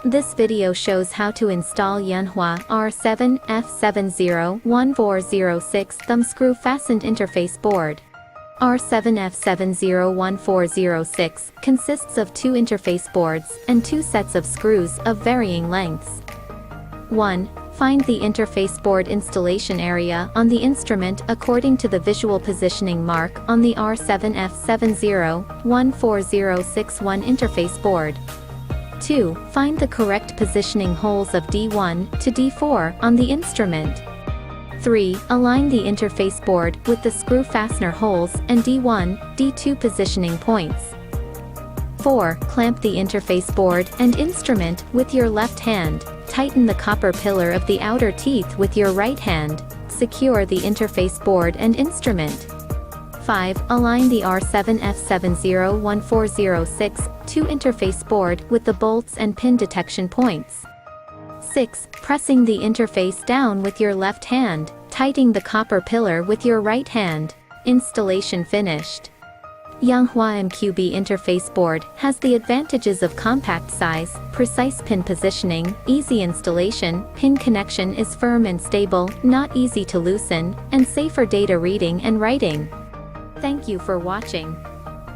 This video shows how to install Yanhua R7F701406 thumb screw fastened interface board. R7F701406 consists of two interface boards and two sets of screws of varying lengths. 1. Find the interface board installation area on the instrument according to the visual positioning mark on the R7F701406 interface board. 2. Find the correct positioning holes of D1 to D4 on the instrument. 3. Align the interface board with the screw fastener holes and D1, D2 positioning points. 4. Clamp the interface board and instrument with your left hand. Tighten the copper pillar of the outer teeth with your right hand. Secure the interface board and instrument. 5. Align the R7F701406 interface board with the bolts and pin detection points. 6. Pressing the interface down with your left hand, tightening the copper pillar with your right hand. Installation finished. Yanhua MQB interface board has the advantages of compact size, precise pin positioning, easy installation, pin connection is firm and stable, not easy to loosen, and safer data reading and writing. Thank you for watching.